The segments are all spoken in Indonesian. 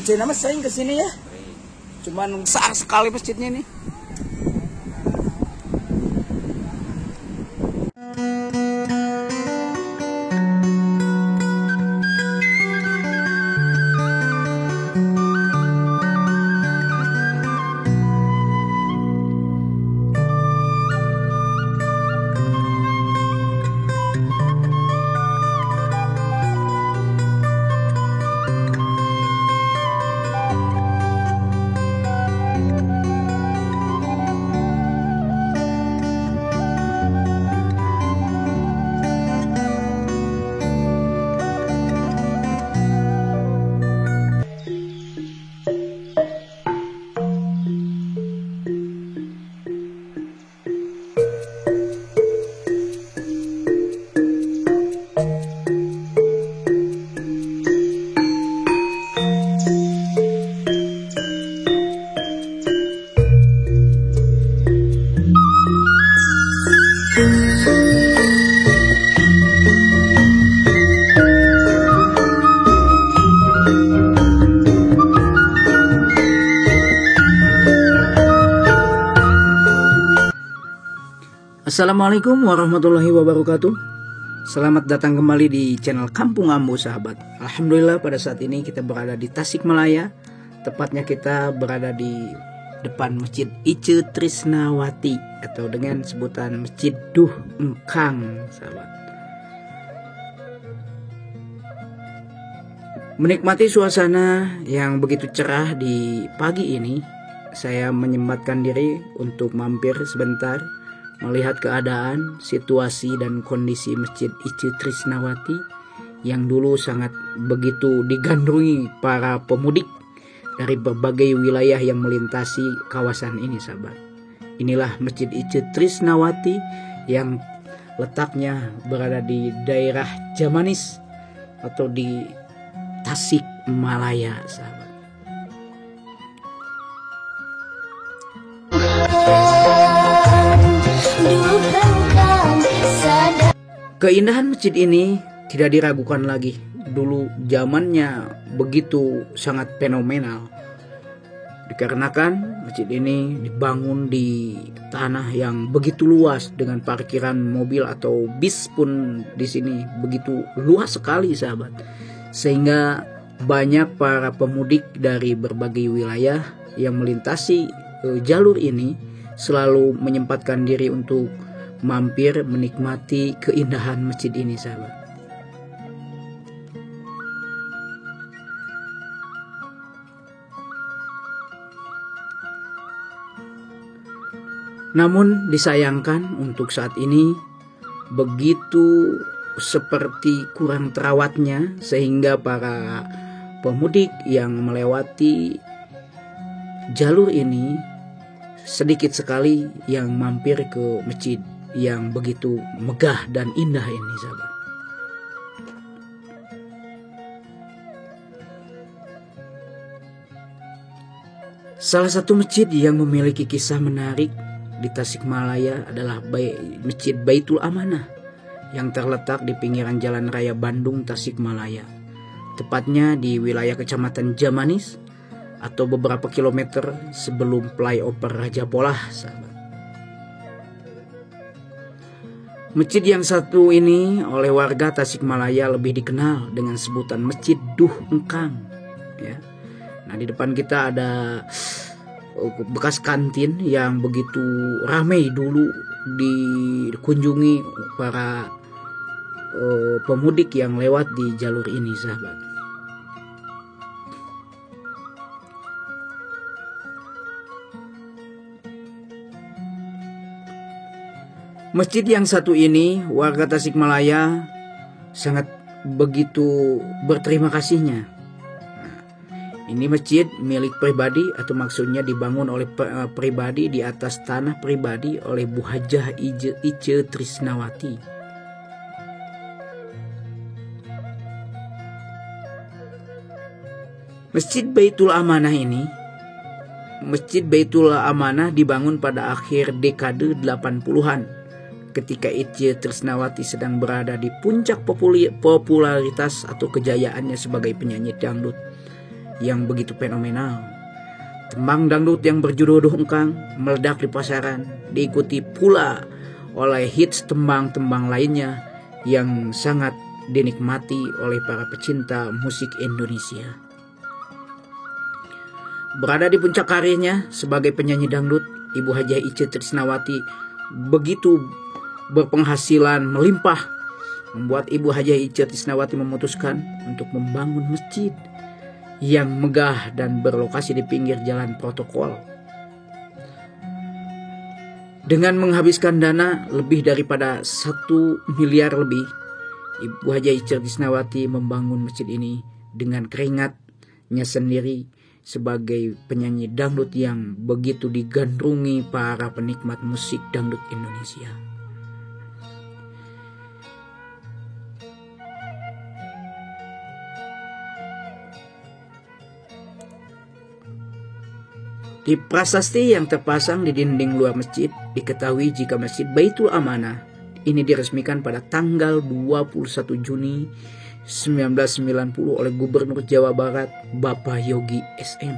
Cina mas sering kesini ya. Cuman besar sekali masjidnya nih. Assalamualaikum warahmatullahi wabarakatuh. Selamat datang kembali di channel Kampung Ambo sahabat. Alhamdulillah pada saat ini kita berada di Tasikmalaya. Tepatnya kita berada di depan Masjid Itje Trisnawati atau dengan sebutan Masjid Duh Engkang sahabat. Menikmati suasana yang begitu cerah di pagi ini, saya menyempatkan diri untuk mampir sebentar melihat keadaan, situasi, dan kondisi Masjid Itje Trisnawati yang dulu sangat begitu digandrungi para pemudik dari berbagai wilayah yang melintasi kawasan ini sahabat. Inilah Masjid Itje Trisnawati yang letaknya berada di daerah Jamanis atau di Tasikmalaya sahabat. Keindahan masjid ini tidak diragukan lagi. Dulu zamannya begitu sangat fenomenal. Dikarenakan masjid ini dibangun di tanah yang begitu luas dengan parkiran mobil atau bis pun di sini begitu luas sekali sahabat. Sehingga banyak para pemudik dari berbagai wilayah yang melintasi jalur ini selalu menyempatkan diri untuk mampir menikmati keindahan masjid ini sahabat. Namun disayangkan untuk saat ini begitu seperti kurang terawatnya sehingga para pemudik yang melewati jalur ini sedikit sekali yang mampir ke masjid yang begitu megah dan indah ini sahabat. Salah satu masjid yang memiliki kisah menarik di Tasikmalaya adalah Masjid Baitul Amanah yang terletak di pinggiran Jalan Raya Bandung Tasikmalaya, tepatnya di wilayah Kecamatan Jamanis atau beberapa kilometer sebelum flyover Raja Polah sahabat. Masjid yang satu ini oleh warga Tasikmalaya lebih dikenal dengan sebutan Masjid Duh Engkang ya. Nah, di depan kita ada bekas kantin yang begitu ramai dulu dikunjungi para pemudik yang lewat di jalur ini sahabat. Masjid yang satu ini warga Tasikmalaya sangat begitu berterima kasihnya. Nah, ini masjid milik pribadi atau maksudnya dibangun oleh pribadi di atas tanah pribadi oleh Bu Hajah Itje Trisnawati. Masjid Baitul Amanah ini, Masjid Baitul Amanah dibangun pada akhir dekade 80-an. Ketika Itje Trisnawati sedang berada di puncak popularitas atau kejayaannya sebagai penyanyi dangdut. yang begitu fenomenal. Tembang dangdut yang berjudul Duh Engkang meledak di pasaran, diikuti pula oleh hits tembang-tembang lainnya yang sangat dinikmati oleh para pecinta musik Indonesia. Berada di puncak karirnya sebagai penyanyi dangdut, Ibu Hajah Itje Trisnawati begitu berpenghasilan melimpah, membuat Ibu Hajah Itje Trisnawati memutuskan untuk membangun masjid yang megah dan berlokasi di pinggir jalan protokol. Dengan menghabiskan dana lebih daripada 1 miliar lebih, Ibu Hajah Itje Trisnawati membangun masjid ini dengan keringatnya sendiri sebagai penyanyi dangdut yang begitu digandrungi para penikmat musik dangdut Indonesia. Di prasasti yang terpasang di dinding luar masjid, diketahui jika Masjid Baitul Amanah ini diresmikan pada tanggal 21 Juni 1990 oleh Gubernur Jawa Barat Bapak Yogi SM.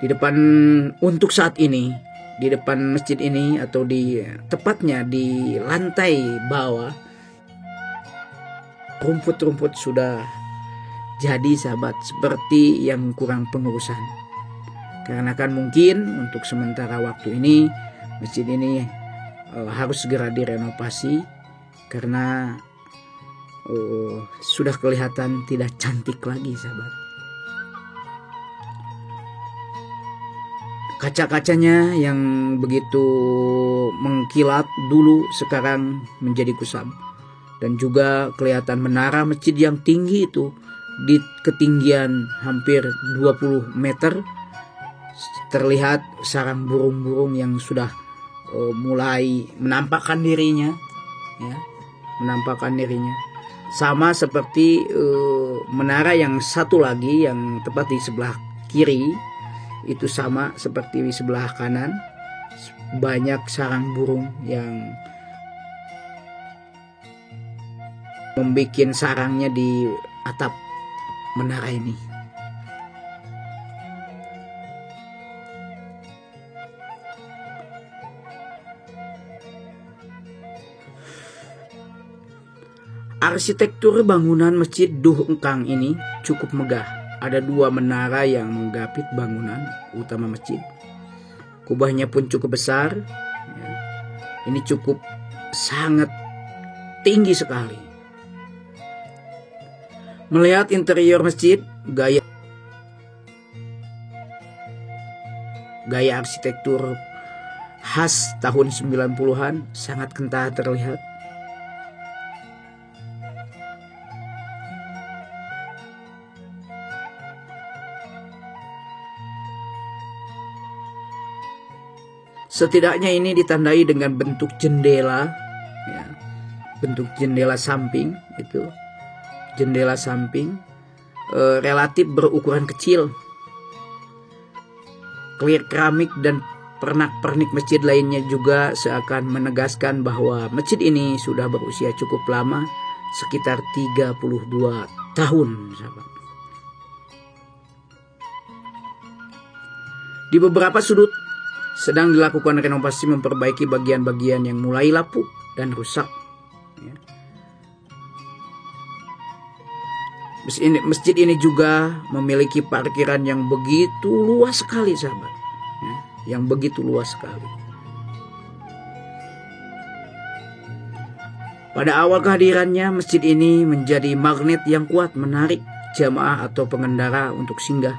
Di depan, untuk saat ini, di depan masjid ini atau tepatnya di lantai bawah, rumput-rumput sudah jadi sahabat, seperti yang kurang pengurusan. Karena kan mungkin untuk sementara waktu ini masjid ini harus segera direnovasi karena sudah kelihatan tidak cantik lagi sahabat. Kaca-kacanya yang begitu mengkilat dulu sekarang menjadi kusam. Dan juga kelihatan menara masjid yang tinggi itu di ketinggian hampir 20 meter. Terlihat sarang burung-burung yang sudah mulai menampakkan dirinya, ya, menampakkan dirinya. Sama seperti menara yang satu lagi yang tepat di sebelah kiri, itu sama seperti di sebelah kanan. Banyak sarang burung yang membuat sarangnya di atap menara ini. Arsitektur bangunan Masjid Duh Engkang ini cukup megah. Ada 2 menara yang menggapit bangunan utama masjid. Kubahnya pun cukup besar. Ini cukup sangat tinggi sekali. Melihat interior masjid, gaya arsitektur khas tahun 90-an sangat kental terlihat. Setidaknya ini ditandai dengan bentuk jendela, ya, bentuk jendela samping itu. Jendela samping relatif berukuran kecil. Clear keramik dan pernak-pernik masjid lainnya juga seakan menegaskan bahwa masjid ini sudah berusia cukup lama, sekitar 32 tahun. Sahabat. Di beberapa sudut sedang dilakukan renovasi memperbaiki bagian-bagian yang mulai lapuk dan rusak. Ya. Masjid ini juga memiliki parkiran yang begitu luas sekali sahabat, ya, yang begitu luas sekali. Pada awal kehadirannya, masjid ini menjadi magnet yang kuat menarik jamaah atau pengendara untuk singgah.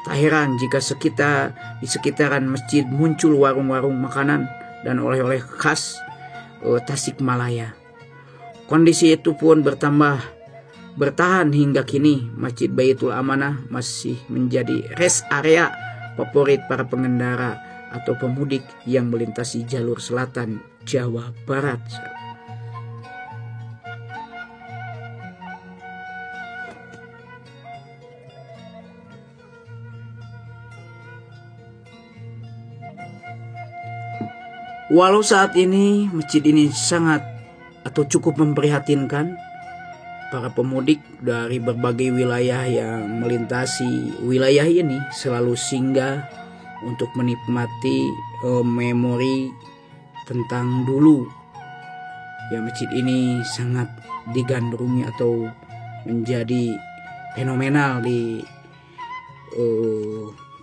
Tak heran jika di sekitaran masjid muncul warung-warung makanan dan oleh-oleh khas Tasikmalaya. Kondisi itu pun bertahan hingga kini. Masjid Baitul Amanah masih menjadi rest area favorit para pengendara atau pemudik yang melintasi jalur selatan Jawa Barat. Walau saat ini masjid ini sangat atau cukup memprihatinkan, para pemudik dari berbagai wilayah yang melintasi wilayah ini selalu singgah untuk menikmati memori tentang dulu. Ya, masjid ini sangat digandrungi atau menjadi fenomenal di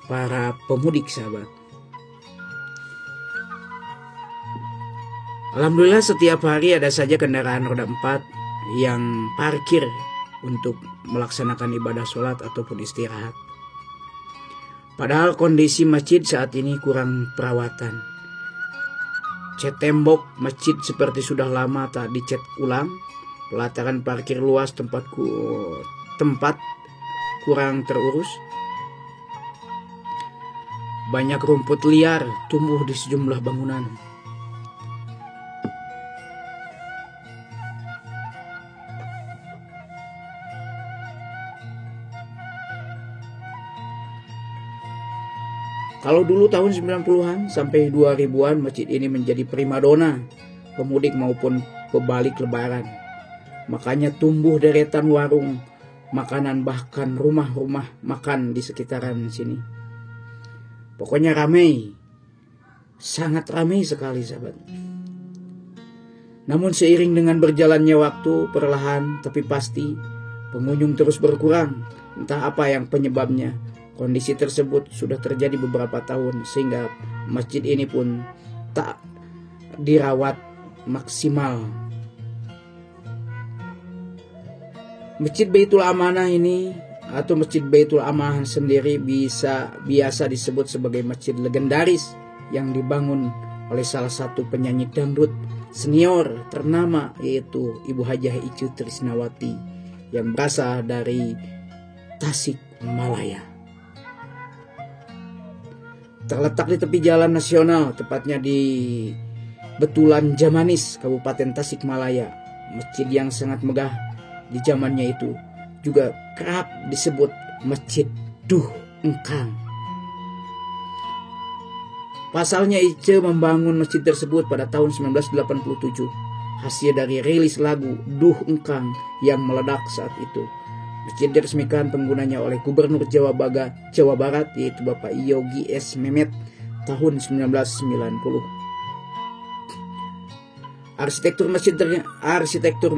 para pemudik, sahabat. Alhamdulillah setiap hari ada saja kendaraan roda 4 yang parkir untuk melaksanakan ibadah sholat ataupun istirahat. Padahal kondisi masjid saat ini kurang perawatan. Cat tembok masjid seperti sudah lama tak dicat ulang. Pelataran parkir luas, tempat kurang terurus. Banyak rumput liar tumbuh di sejumlah bangunan. Kalau dulu tahun 90-an sampai 2000-an masjid ini menjadi primadona pemudik maupun pebalik lebaran. Makanya tumbuh deretan warung makanan, bahkan rumah-rumah makan di sekitaran sini. Pokoknya ramai, sangat ramai sekali, sahabat. Namun seiring dengan berjalannya waktu, perlahan tapi pasti pengunjung terus berkurang. Entah apa yang penyebabnya. Kondisi tersebut sudah terjadi beberapa tahun sehingga masjid ini pun tak dirawat maksimal. Masjid Baitul Amanah ini atau Masjid Baitul Amanah sendiri biasa disebut sebagai masjid legendaris yang dibangun oleh salah satu penyanyi dangdut senior ternama, yaitu Ibu Hajah Icu Trisnawati yang berasal dari Tasikmalaya. Terletak di tepi jalan nasional, tepatnya di Betulan Jamanis, Kabupaten Tasikmalaya. Masjid yang sangat megah di zamannya itu juga kerap disebut Masjid Duh Engkang. Pasalnya Ice membangun masjid tersebut pada tahun 1987, hasil dari rilis lagu Duh Engkang yang meledak saat itu. Masjid diresmikan penggunanya oleh Gubernur Jawa Barat, yaitu Bapak Yogi S. Memet tahun 1990. Arsitektur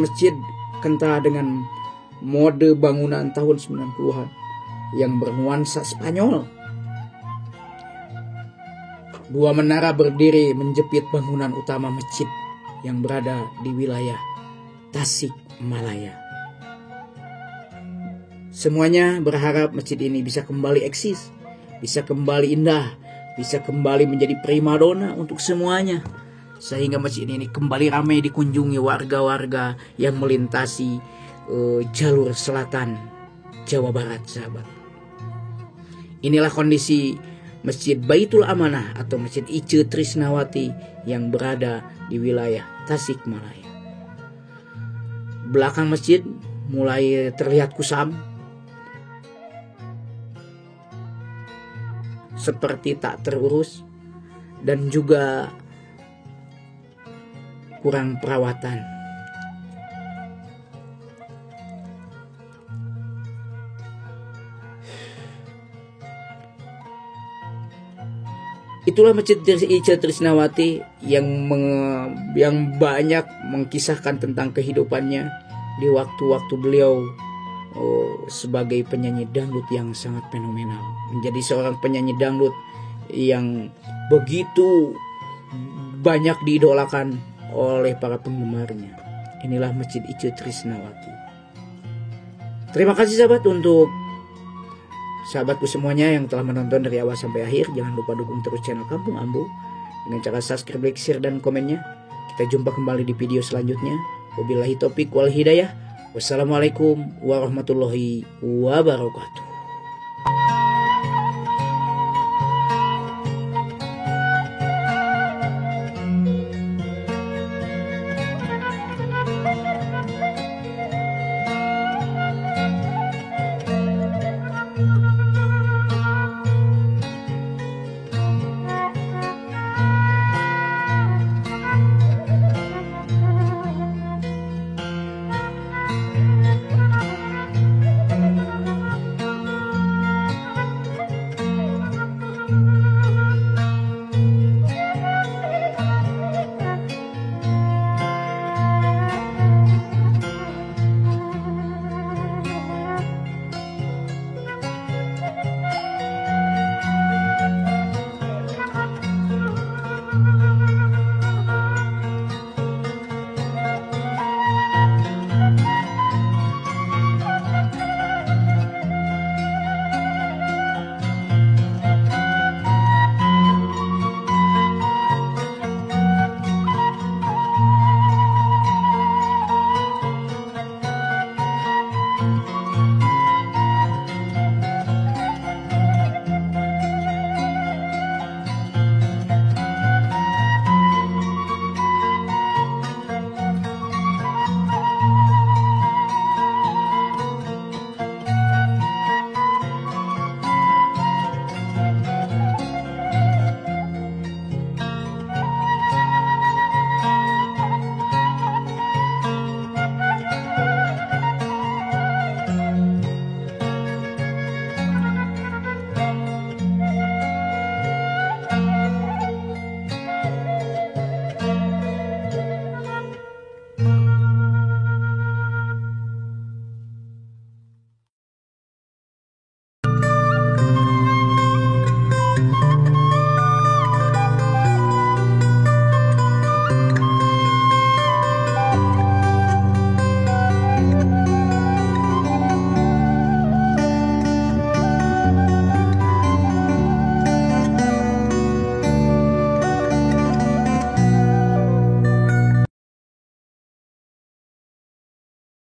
masjid kental dengan mode bangunan tahun 90-an yang bernuansa Spanyol. Dua menara berdiri menjepit bangunan utama masjid yang berada di wilayah Tasikmalaya. Semuanya berharap masjid ini bisa kembali eksis, bisa kembali indah, bisa kembali menjadi primadona untuk semuanya. Sehingga masjid ini kembali ramai dikunjungi warga-warga yang melintasi jalur selatan Jawa Barat, sahabat. Inilah kondisi Masjid Baitul Amanah atau Masjid Ice Trisnawati yang berada di wilayah Tasikmalaya. Belakang masjid mulai terlihat kusam, seperti tak terurus dan juga kurang perawatan. Itulah Masjid Ice Trisnawati yang banyak mengkisahkan tentang kehidupannya di waktu-waktu beliau sebagai penyanyi dangdut yang sangat fenomenal. Menjadi seorang penyanyi dangdut yang begitu banyak diidolakan oleh para penggemarnya. Inilah Masjid Ice Trisnawati. Terima kasih sahabat untuk sahabatku semuanya yang telah menonton dari awal sampai akhir. Jangan lupa dukung terus channel Kampung Ambo dengan cara subscribe, like, share, dan komennya. Kita jumpa kembali di video selanjutnya. Wabillahi taufiq wal hidayah. Wassalamualaikum warahmatullahi wabarakatuh.